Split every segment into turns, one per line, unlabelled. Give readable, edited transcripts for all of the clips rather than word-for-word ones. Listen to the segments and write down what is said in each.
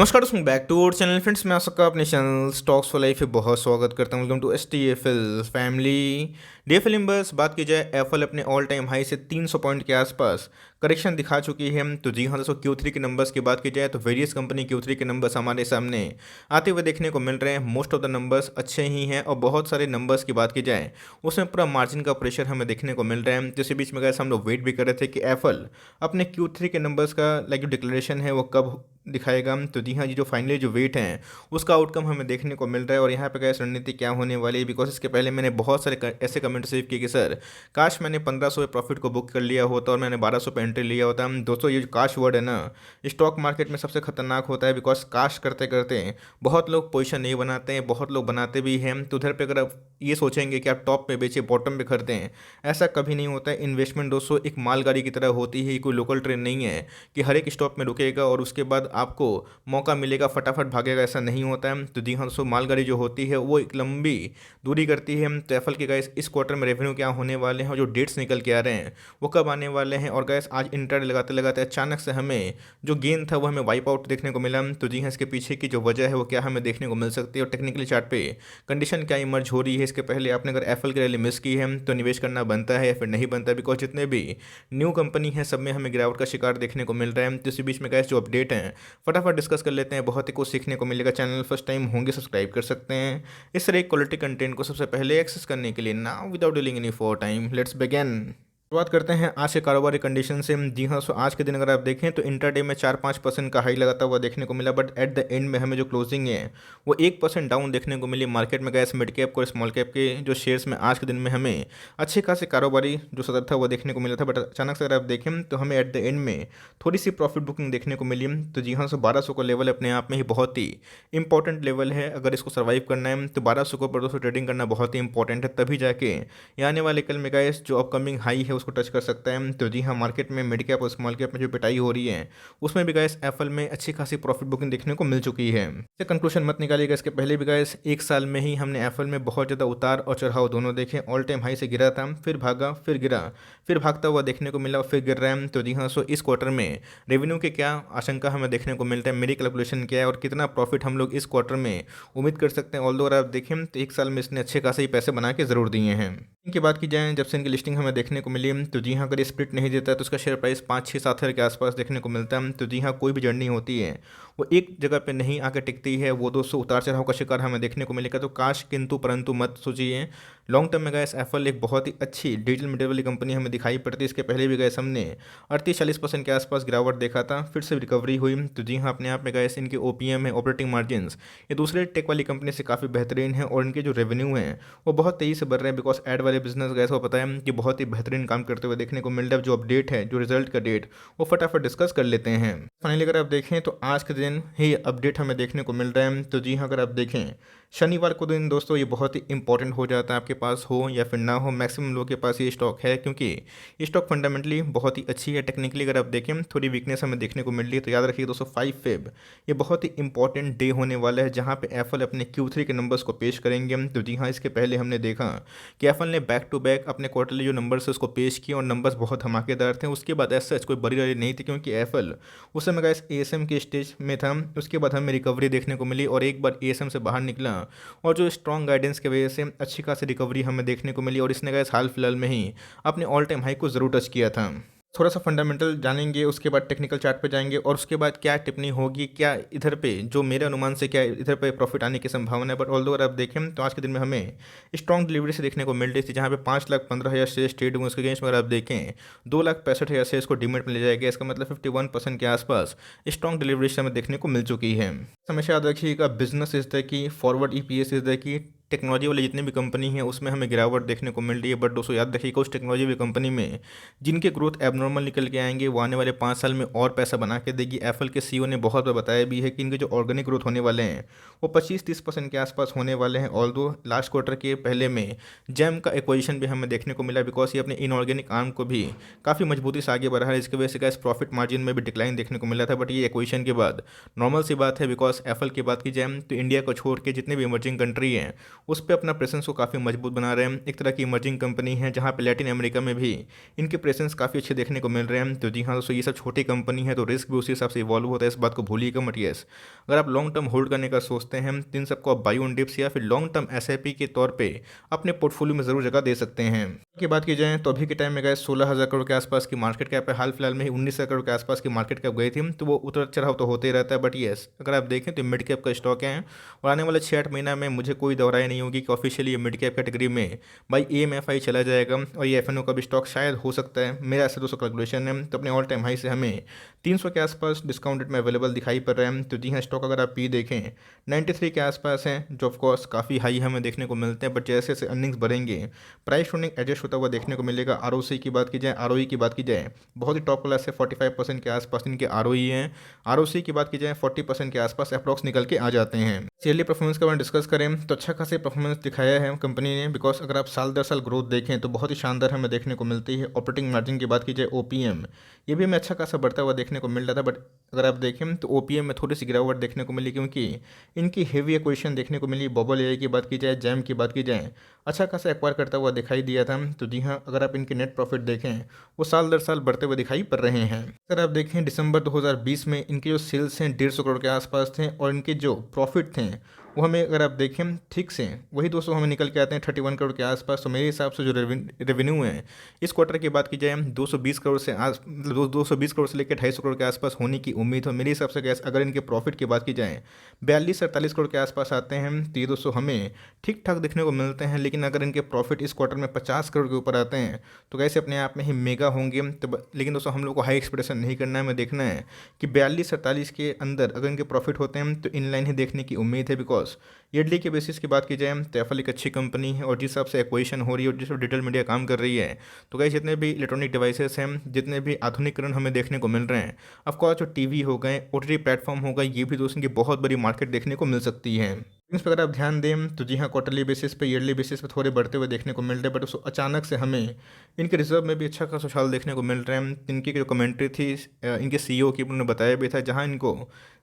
नमस्कार दोस्तों, back to our channel friends. मैं आप सबका अपने चैनल स्टॉक्स फॉर लाइफ पे बहुत स्वागत करता हूं। Welcome to STFL family. DFL बस बात की जाए, एफएल अपने ऑल टाइम हाई से 300 पॉइंट के आसपास करेक्शन दिखा चुकी है। तो जी हाँ दोस्तों, Q3 के नंबर्स की बात की जाए तो वेरियस कंपनी Q3 के नंबर्स हमारे सामने आते हुए देखने को मिल रहे हैं। मोस्ट ऑफ द नंबर्स अच्छे ही हैं और बहुत सारे नंबर्स की बात की जाए उसमें पूरा मार्जिन का प्रेशर हमें देखने को मिल रहा है। तो इसी बीच में गैस हम लोग वेट भी कर रहे थे कि एफएल अपने Q3 के नंबर्स का जो डिक्लेरेशन है वो कब दिखाएगा। तो जी हाँ, ये जो फाइनली जो वेट है उसका आउटकम हमें देखने को मिल रहा है। और यहाँ पे क्या रणनीति क्या होने वाली है, बिकॉज इसके पहले मैंने बहुत सारे ऐसे कमेंट रिसीव किए कि सर काश मैंने 1500 प्रॉफिट को बुक कर लिया होता और मैंने 1200 पे एंट्री लिया होता। दोस्तों, ये जो काश वर्ड है ना, स्टॉक मार्केट में सबसे खतरनाक होता है। बिकॉज काश करते करते बहुत लोग पोजिशन नहीं बनाते हैं, बहुत लोग बनाते भी हैं। तो उधर पे अगर आप ये सोचेंगे कि आप टॉप पे बेचे बॉटम पे खरीदें, ऐसा कभी नहीं होता है। इन्वेस्टमेंट दोस्तों एक मालगाड़ी की तरह होती है, कोई लोकल ट्रेन नहीं है कि हर एक स्टॉप में रुकेगा और उसके बाद आपको मौका मिलेगा फटाफट भागेगा, ऐसा नहीं होता है। तो जी हाँ दोस्तों, मालगाड़ी जो होती है वो एक लंबी दूरी करती है। तो एफएल के गाइस इस क्वार्टर में रेवेन्यू क्या होने वाले हैं और जो डेट्स निकल के आ रहे हैं वो कब आने वाले हैं। और गाइस आज इंटर लगाते लगाते अचानक से हमें जो गेन था वो हमें वाइप आउट देखने को मिला। तो जी हाँ, इसके पीछे की जो वजह है वो क्या हमें देखने को मिल सकती है और टेक्निकली चार्ट पे कंडीशन क्या इमर्ज हो रही है। इसके पहले आपने अगर एफएल की रैली मिस की है तो निवेश करना बनता है या फिर नहीं बनता, बिकॉज जितने भी न्यू कंपनी है सब में हमें गिरावट का शिकार देखने को मिल रहा है। तो इसी बीच में गाइस जो अपडेट है फटाफट डिस्कस कर लेते हैं, बहुत ही कुछ सीखने को मिलेगा। चैनल फर्स्ट टाइम होंगे सब्सक्राइब कर सकते हैं इस तरह क्वालिटी कंटेंट को सबसे पहले एक्सेस करने के लिए। Now without dealing any for time, let's begin. शुरुआत करते हैं आज के कारोबारी कंडीशन से। जी हाँ, सो आज के दिन अगर आप देखें तो इंटरडे में 4-5% का हाई लगाता हुआ देखने को मिला, बट एट द एंड में हमें जो क्लोजिंग है वो 1% डाउन देखने को मिली। मार्केट में गैस मिड कैप और स्मॉल कैप के जो शेयर्स में आज के दिन में हमें अच्छे खासे कारोबारी जो सदर था वो देखने को मिला था। बट अचानक से अगर आप देखें तो हमें एट द एंड में थोड़ी सी प्रॉफिट बुकिंग देखने को मिली। तो जी हाँ, सो 1200 का लेवल अपने आप में ही बहुत ही इंपॉर्टेंट लेवल है। अगर इसको सर्वाइव करना है तो 1200 के ऊपर दोस्तों ट्रेडिंग करना बहुत ही इंपॉर्टेंट है, तभी जाके ये आने वाले कल में गैस जो अपकमिंग हाई है उसको टच कर सकता है। तो जी हाँ, मार्केट में मिड कैप और स्मॉल कैप में जो पिटाई हो रही है उसमें भी गैस एफएल में अच्छी खासी प्रॉफिट बुकिंग देखने को मिल चुकी है। इससे कंक्लूजन मत निकालिएगा, इसके पहले भी गैस एक साल में ही हमने एफएल में बहुत ज़्यादा उतार और चढ़ाव दोनों देखे। ऑल टाइम हाई से गिरा था, फिर भागा, फिर गिरा, फिर भागता हुआ देखने को मिला, फिर गिर रहा है। तो जी हाँ, सो इस क्वार्टर में रेवेन्यू के क्या आशंका हमें देखने को मिलता है, मेरी कैलकुलेशन क्या है और कितना प्रॉफिट हम लोग इस क्वार्टर में उम्मीद कर सकते हैं। ऑल्दो अगर आप देखें तो एक साल में इसने अच्छे खासे ही पैसे बना के ज़रूर दिए हैं। इनकी बात की जाए, जब से इनकी लिस्टिंग हमें देखने को मिली तो जी हाँ, अगर ये स्प्लिट नहीं देता है तो उसका शेयर प्राइस 5-6-7 हज़ार के आसपास देखने को मिलता है। तो जी हाँ, कोई भी जर्नी होती है वो एक जगह पे नहीं आकर टिकती है, वो दोस्तों उतार चढ़ाव का शिकार हमें देखने को मिलेगा। तो काश किंतु परंतु मत सोचिए। लॉन्ग टर्म में गैस एफएल एक बहुत ही अच्छी डिजिटल मीडिया वाली कंपनी हमें दिखाई पड़ती है। इसके पहले भी गैस हमने 38-40% के आसपास गिरावट देखा था, फिर से रिकवरी हुई। तो जी हाँ, अपने आप में गैस इनके ओपीएम है, ऑपरेटिंग मार्जिन, ये दूसरे टेक वाली कंपनी से काफ़ी बेहतरीन है और इनके जो रेवेन्यू हैं वो बहुत तेज़ी से बढ़ रहे हैं। बिकॉज एड वाले बिजनेस गैस को पता है कि बहुत ही बेहतरीन काम करते हुए देखने को मिल रहा है। जो अपडेट है, जो रिजल्ट का डेट, वो फटाफट डिस्कस कर लेते हैं। फाइनली अगर आप देखें तो आज के दिन ही अपडेट हमें देखने को मिल रहा है। तो जी हाँ, अगर आप देखें शनिवार को दिन दोस्तों ये बहुत ही इंपॉर्टेंट हो जाता है, आपके पास हो या फिर ना हो, मैक्सिमम लोगों के पास ये स्टॉक है क्योंकि ये स्टॉक फंडामेंटली बहुत ही अच्छी है। टेक्निकली अगर आप देखें थोड़ी वीकनेस हमें देखने को मिल रही है। तो याद रखिए दोस्तों, 5 फेब ये बहुत ही इंपॉर्टेंट डे होने वाला है जहाँ पे एफएल अपने Q3 के नंबर्स को पेश करेंगे। तो जी हाँ, इसके पहले हमने देखा कि एफएल ने बैक टू बैक अपने क्वार्टरली जो नंबर्स है उसको पेश किए और नंबर्स बहुत धमाकेदार थे। उसके बाद ऐसा कोई बड़ी रैली नहीं थी क्योंकि एफएल उस समय गैस एएसएम के स्टेज में था। उसके बाद हमें रिकवरी देखने को मिली और एक बार एएसएम से बाहर निकला और जो स्ट्रॉन्ग गाइडेंस की वजह से अच्छी खासी रिकवरी हमें देखने को मिली और इसने गैस हाल फिलहाल में ही अपने ऑल टाइम हाई को ज़रूर टच किया था। थोड़ा सा फंडामेंटल जानेंगे, उसके बाद टेक्निकल चार्ट पे जाएंगे और उसके बाद क्या टिप्पणी होगी, क्या इधर पे जो मेरे अनुमान से क्या इधर पे प्रॉफिट आने की संभावना है। बट ऑल्दो अगर आप देखें तो आज के दिन में हमें स्ट्रॉन्ग डिलीवरी से देखने को मिल रही थी, जहाँ पे 5,15,000 शेयर्स ट्रेड हुए। उसके अगेंस्ट में अगर आप देखें 2,65,000 शेयर्स को डीमेट में ले जाया गया। इसका मतलब 51% के आसपास स्ट्रॉन्ग डिलीवरी से हमें देखने को मिल चुकी है। हमेशा याद रखिएगा, business is the key, forward EPS is the key. Technology वाली जितनी भी कंपनी है उसमें हमें गिरावट देखने को मिल रही है, बट दोस्तों याद रखिएगा उस टेक्नोलॉजी वाली कंपनी में जिनके ग्रोथ एबनॉर्मल निकल के आएंगे वो आने वाले 5 साल में और पैसा बना के देगी। एफएल के सीईओ ने बहुत बार बताया भी है कि इनके जो ऑर्गेनिक ग्रोथ होने वाले हैं वो 25-30% के आसपास होने वाले हैं। ऑल्दो लास्ट क्वार्टर के पहले में जैम का एक्विजिशन भी हमें देखने को मिला, बिकॉज ये अपने इनऑर्गेनिक आर्म को भी काफ़ी मजबूती से आगे बढ़ा है। इसकी वजह से गैस प्रॉफिट मार्जिन में भी डिक्लाइन देखने को मिला था, बट ये एक्विजिशन के बाद नॉर्मल सी बात है। बिकॉज एफएल की बात की जाए तो इंडिया को छोड़ के जितने भी इमर्जिंग कंट्री हैं उस पे अपना प्रेजेंस को काफ़ी मजबूत बना रहे हैं। एक तरह की इमर्जिंग कंपनी है जहाँ पे लैटिन अमेरिका में भी इनके प्रेजेंस काफ़ी अच्छे देखने को मिल रहे हैं। तो जी हाँ दोस्तों, ये सब छोटी कंपनी है तो रिस्क भी उसी हिसाब से इवॉल्व होता है, इस बात को भूलिएगा मत। यस, अगर आप लॉन्ग टर्म होल्ड करने का सोचते हैं तो इन सबको आप बाई ऑन डिप्स या फिर लॉन्ग टर्म एसआईपी के तौर पे अपने पोर्टफोलियो में ज़रूर जगह दे सकते हैं। की बात की जाए तो अभी के टाइम में गए 16,000 करोड़ के आसपास की मार्केट कैप है। हाल फिलहाल में ही 19,000 करोड़ के आसपास की मार्केट कैप गई थी, तो वो उतर चढ़ाव तो होते ही रहता है। बट येस, अगर आप देखें तो मिड कैप का स्टॉक है और आने वाले 6-8 महीना में मुझे कोई दोहराई नहीं होगी कि ऑफिशियली ये मिड कैप कैटेगरी में बाई एएमएफआई चला जाएगा और ये एफएनओ का भी स्टॉक शायद हो सकता है। मेरा ऐसे दोस्तों कैलकुलेशन है। तो अपने ऑल टाइम हाई से हमें 300 के आसपास डिस्काउंटेड में अवेलेबल दिखाई पड़ रहा है। तो जी हाँ, स्टॉक अगर आप पी देखें 93 के आसपास है, जो ऑफकोर्स काफ़ी हाई हमें देखने को मिलते हैं। बट जैसे जैसे अर्निंग्स बढ़ेंगे प्राइस टू एडजस्ट होता हुआ देखने को मिलेगा। आरओसी की बात की जाए, आरओई की बात की जाए, बहुत ही टॉप क्लास है, 45% के आसपास इनके आरओई हैं। आरओसी की बात की जाए 40% के आसपास अप्रॉक्स निकल के आ जाते हैं। ईयरली परफॉर्मेंस का बारे में डिस्कस करें तो अच्छा खासी परफॉर्मेंस दिखाया है कंपनी ने। बिकॉज अगर आप साल दर साल ग्रोथ देखें तो बहुत ही शानदार हमें देखने को मिलती है। ऑपरेटिंग मार्जिन की बात की जाए, ओपीएम, ये भी हमें अच्छा खासा बढ़ता हुआ देखने को मिल रहा था। बट अगर आप देखें तो ओपीएम में थोड़ी सी गिरावट देखने को मिली, क्योंकि इनकी हेवी एक्विजिशन देखने को मिली। बबल एआई की बात की जाए, जैम की बात की जाए, अच्छा खासा एक्वायर करता हुआ दिखाई दिया था। तो जी हाँ, अगर आप इनके नेट प्रॉफिट देखें वो साल दर साल बढ़ते हुए दिखाई पड़ रहे हैं। अगर आप देखें दिसंबर 2020 में इनके जो सेल्स हैं 150 करोड़ के आसपास थे और इनके जो प्रॉफिट थे वो हमें अगर आप देखें ठीक से वही दोस्तों हमें निकल के आते हैं 31 करोड़ के आसपास। तो मेरे हिसाब से जो रेवेन्यू है इस क्वार्टर की बात की जाए 220 करोड़ से 220 करोड़ से लेकर 250 करोड़ के आसपास होने की उम्मीद है। मेरे हिसाब से गैस अगर इनके प्रॉफिट की बात की जाए 42-48 करोड़ के आसपास आते हैं तो ये दोस्तों हमें ठीक ठाक देखने को मिलते हैं। लेकिन अगर इनके प्रॉफिट इस क्वार्टर में 50 करोड़ के ऊपर आते हैं तो कैसे अपने आप में ही मेगा होंगे। तो लेकिन दोस्तों हम लोग को हाई एक्सपेक्टेशन नहीं करना है, हमें देखना है कि 42-48 के अंदर अगर इनके प्रॉफिट होते हैं तो इनलाइन ही देखने की उम्मीद है। बिकॉज ईयरली के बेसिस की बात की जाए तो एप्पल एक अच्छी कंपनी है और जिस हिसाब से एक्विजिशन हो रही है और जिस हिसाब से डिजिटल मीडिया काम कर रही है तो गाइस जितने भी इलेक्ट्रॉनिक डिवाइसेस हैं, जितने भी आधुनिकरण हमें देखने को मिल रहे हैं, ऑफकोर्स जो टीवी हो गए, ओटीटी प्लेटफॉर्म हो गए, ये भी दोस्तों की बहुत बड़ी मार्केट देखने को मिल सकती है। इस पर अगर आप ध्यान दें तो जी हाँ, क्वार्टरली बेसिस पे, ईयरली बेसिस पे थोड़े बढ़ते हुए देखने को मिल रहे हैं। बट उसको अचानक से हमें इनके रिजर्व में भी अच्छा खासा उछाल देखने को मिल रहे हैं। इनकी जो कमेंट्री थी इनके सीईओ की, उन्होंने बताया भी था जहाँ इनको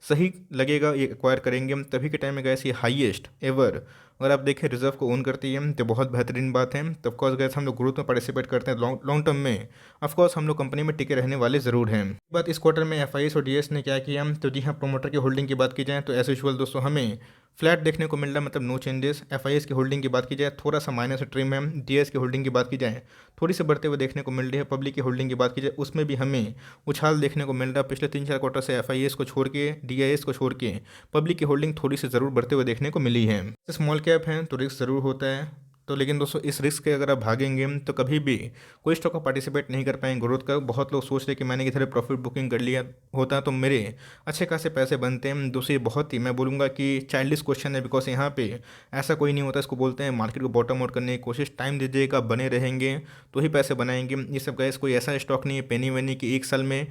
सही लगेगा ये एक्वायर करेंगे हम, तभी के टाइम में गैस ये हाईएस्ट एवर अगर आप देखें रिजर्व को ओन करती है तो बहुत बेहतरीन बात है। तो ऑफकोर्स गैस हम लोग ग्रोथ में पार्टिसिपेट करते हैं लॉन्ग टर्म में, ऑफकोर्स हम लोग कंपनी में टिके रहने वाले ज़रूर हैं। बात इस क्वार्टर में एफआईएस और डीएस ने क्या किया तो जी हाँ, प्रोमोटर की होल्डिंग की बात की जाए तो एज यूजुअल दोस्तों हमें फ्लैट देखने को मिल रहा है, मतलब नो चेंजेस। एफआईएस की होल्डिंग की बात की जाए थोड़ा सा माइनस ट्रिम है। डीएस की होल्डिंग की बात की जाए थोड़ी सी बढ़ते हुए देखने को मिल रही है। पब्लिक की होल्डिंग की बात की जाए उसमें भी हमें उछाल देखने को मिल रहा है। पिछले 3-4 क्वार्टर से एफआईएस को छोड़ के, डीआईएस को छोड़ के पब्लिक की होल्डिंग थोड़ी सी ज़रूर बढ़ते हुए देखने को मिली है। स्मॉल कैप है तो रिस्क ज़रूर होता है। तो लेकिन दोस्तों इस रिस्क के अगर आप भागेंगे तो कभी भी कोई स्टॉक का पार्टिसिपेट नहीं कर पाएंगे ग्रोथ का। बहुत लोग सोच रहे कि मैंने किधर प्रॉफिट बुकिंग कर लिया होता तो मेरे अच्छे खासे पैसे बनते हैं। दूसरी बहुत ही मैं बोलूँगा कि चाइल्डिश क्वेश्चन है। बिकॉज यहाँ पे ऐसा कोई नहीं होता, इसको बोलते हैं मार्केट को बॉटम आउट करने की कोशिश। टाइम दीजिएगा, बने रहेंगे तो ही पैसे बनाएंगे। ये सब गैस कोई ऐसा स्टॉक नहीं है पेनी वेनी कि एक साल में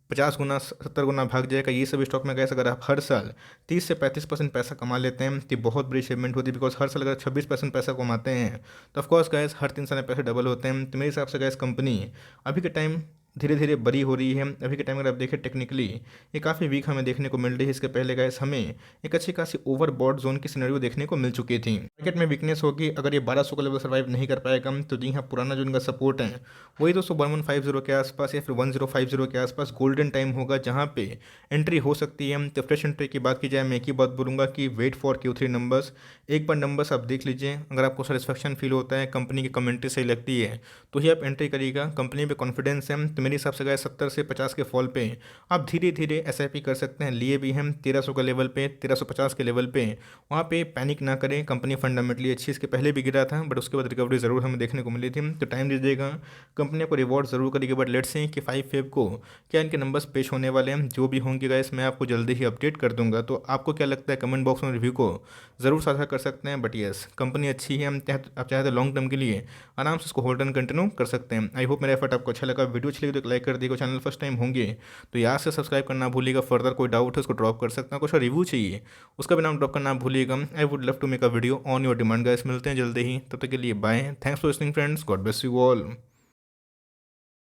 50 गुना 70 गुना भाग जाएगा। ये सब स्टॉक में गैस अगर आप हर साल 30 से 35% पैसा कमा लेते हैं तो बहुत बड़ी अचीवमेंट होती है। बिकॉज हर साल अगर 26% पैसा कमाते हैं तो ऑफकोर्स गैस हर 3 साल में पैसे डबल होते हैं। तो मेरे हिसाब से गैस कंपनी अभी के टाइम धीरे धीरे बड़ी हो रही है। अभी के टाइम अगर आप देखें टेक्निकली ये काफ़ी वीक हमें देखने को मिल रही है। इसके पहले गैस हमें एक अच्छी खासी ओवरबॉट जोन की सिनेरियो देखने को मिल चुकी थी। मार्केट में वीकनेस होगी अगर ये 1200 का लेवल सर्वाइव नहीं कर पाएगा तो जी हाँ, पुराना जो इनका सपोर्ट है वही दोस्तों 1150 के आसपास या फिर 1050 के आसपास गोल्डन टाइम होगा जहाँ पे एंट्री हो सकती है। तो फ्रेश एंट्री की बात की जाए मैं एक ही बात बोलूँगा कि वेट फॉर Q3 नंबर्स। एक बार नंबर्स आप देख लीजिए, अगर आपको सेटिस्फेक्शन फील होता है, कंपनी की कमेंट्री सही लगती है तो ही आप एंट्री करिएगा। कंपनी पे कॉन्फिडेंस है तो मेरे हिसाब से गए 70 से 50 के फॉल पे आप धीरे धीरे एसआईपी कर सकते हैं। लिए भी हम 1300 के लेवल पे, 1350 के लेवल पे, वहाँ पे पैनिक ना करें। कंपनी फंडामेंटली अच्छी, इसके पहले भी गिरा था बट उसके बाद रिकवरी ज़रूर हमें देखने को मिली थी। तो टाइम दीजिएगा, कंपनी को रिवॉर्ड ज़रूर करेगी। बट लेट्स से कि 5 फेब को क्या इनके नंबर्स पेश होने वाले हैं, जो भी होंगे गाइस मैं आपको जल्दी ही अपडेट कर दूंगा। तो आपको क्या लगता है कमेंट बॉक्स में रिव्यू को ज़रूर साझा कर सकते हैं। बट येस, कंपनी अच्छी है, आप चाहे तो लॉन्ग टर्म के लिए आराम से उसको होल्ड एंड कंटिन्यू कर सकते हैं। आई होप मेरा एफर्ट आपको अच्छा लगा। वीडियो अच्छी लगी तो एक लाइक कर दिएगा। चैनल फर्स्ट टाइम होंगे तो यहाँ से सब्सक्राइब करना भूलिएगा। फर्दर कोई डाउट है उसको ड्रॉप कर सकते हैं। कुछ रिव्यू चाहिए उसका भी नाम ड्रॉप करना भूलिएगा। I would love to make a video on your demand guys. मिलते हैं जल्दी ही, तब तक के लिए bye. Thanks for listening friends, God bless you all.